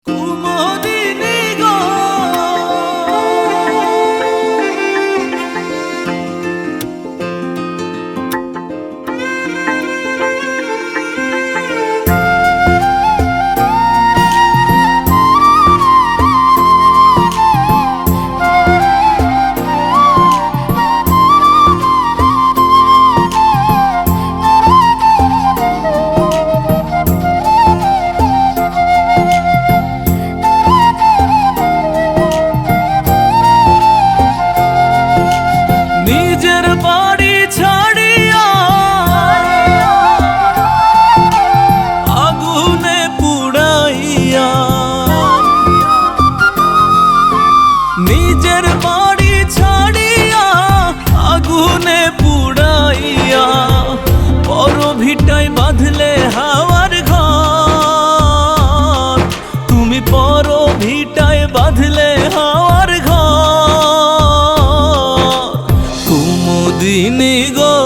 কুমুদিনী গো, নিজের বাড়ি ছাড়িয়া আগুনে পুড়াইয়া, নিজের বাড়ি ছাড়িয়া আগুনে পুড়াইয়া, পর ভিটায় বাঁধলে হাওয়ার ঘর, তুমি পর ভিটায় বাঁধলে হাওয়ার ঘর। কুমুদিনী গো,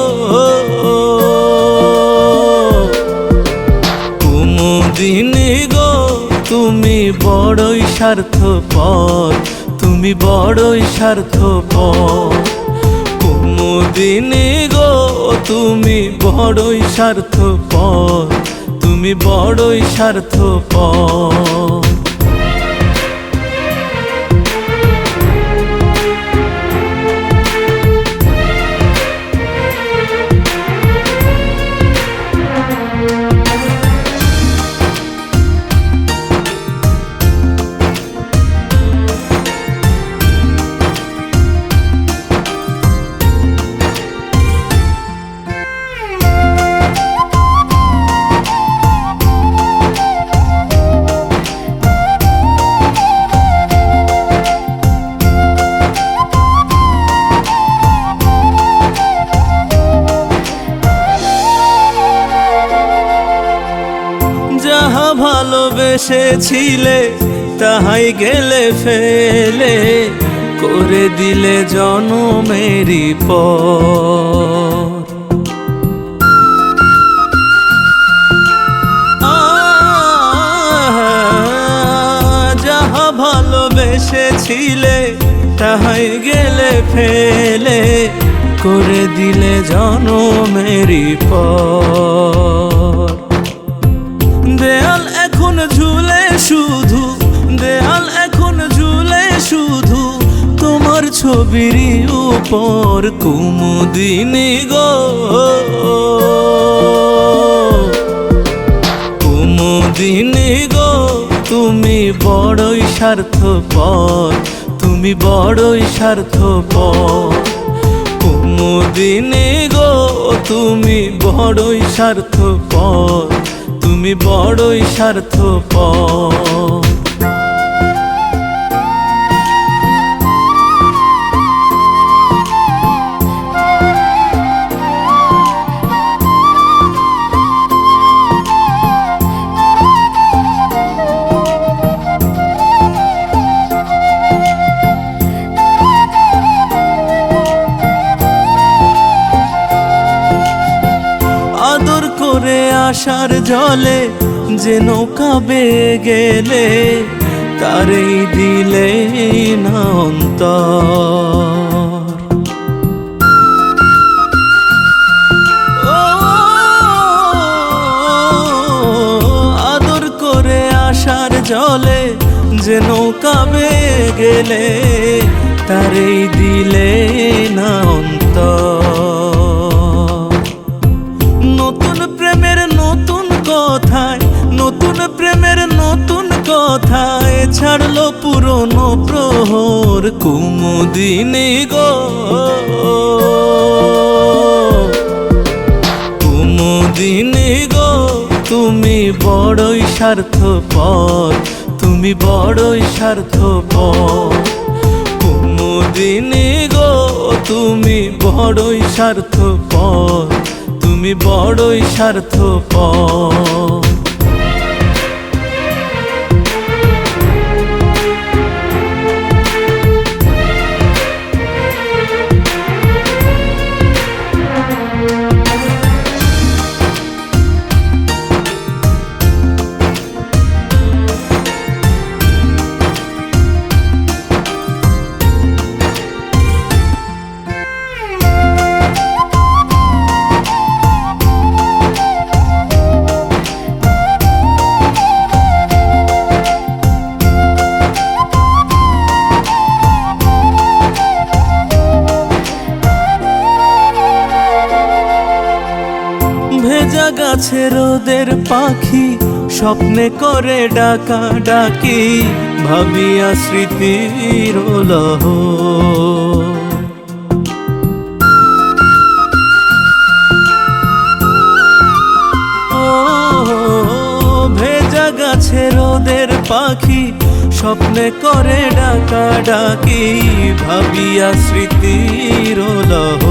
কুমুদিনী গো, তুমি বড়ই স্বার্থপর, তুমি বড়ই স্বার্থপর। কুমুদিনী গো, তুমি বড়ই স্বার্থপর, তুমি বড়ই স্বার্থপর। যাহা ভালোবেসেছিলে তাহাই গেলে ফেলে, করে দিলে জনমেরই পর। যাহা ভালোবেসেছিলে তাহাই গেলে ফেলে, করে দিলে জনমেরই পর। দেয়াল এখন ঝুলে শুধু, দেয়াল এখন ঝুলে শুধু তোমার ছবির উপর। কুমুদিনী গো, কুমুদিনী গো, তুমি বড়ই স্বার্থপর, তুমি বড়ই স্বার্থপর। কুমুদিনী গো, তুমি বড়ই স্বার্থপর, তুমি বড়ই স্বার্থপর। আদর করে আশার জলে যে নৌকা বেয়ে গেলে, তারেই দিলে না অন্তর। আদর করে আশার জলে যে নৌকা বেয়ে গেলে, তারেই দিলে না অন্তর। নতুন প্রেমের নতুন কথায়, নতুন প্রেমের নতুন কথায় ছাড়লো পুরনো প্রহর। কুমুদিনী গো, কুমুদিনী গো, তুমি বড়ই স্বার্থপর, তুমি বড়ই স্বার্থপর। কুমুদিনী গো, তুমি বড়ই স্বার্থপর, তুমি বড়ই স্বার্থপর। গাছে রোদের পাখি স্বপ্নে করে ডাকা ডাকি ভাবিয়া স্মৃতির লহ। ভেজা গাছে রোদের পাখি স্বপ্নে করে ডাকা ডাকি ভাবিয়া স্মৃতির লহ।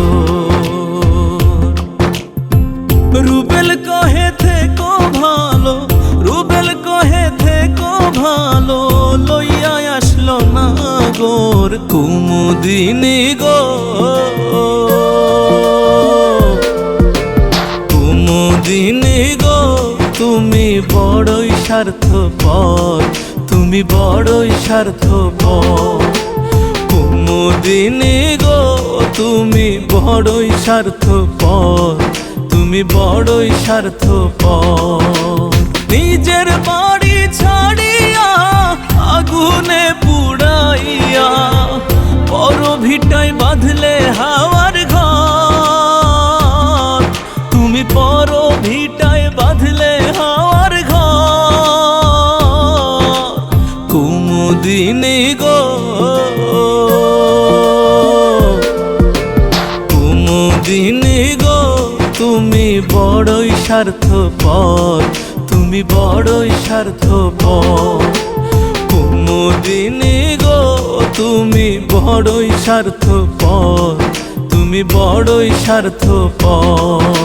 রুবেল কহে থেকো ভালো, রুবেল কহে থেকো ভালো, লইয়া আসলো না গোর কুমুদিনী গো। কুমুদিনী গো তুমি বড়ই স্বার্থপর, তুমি বড়ই স্বার্থপর। কুমুদিনী গো তুমি বড়ই স্বার্থপর, তুমি বড়ই স্বার্থপর। নিজের বাড়ি ছাড়িয়া আগুনে পুড়াইয়া পর ভিটায় বাঁধলে হাওয়ার ঘর, তুমি পর ভিটায় বাঁধলে হাওয়ার ঘর। কুমুদিনী গো কুমুদিনী গো তুমি বড়ই স্বার্থপর, তুমি বড়ই স্বার্থপর। কুমুদিনী গো তুমি বড়ই স্বার্থপর, তুমি বড়ই স্বার্থপর।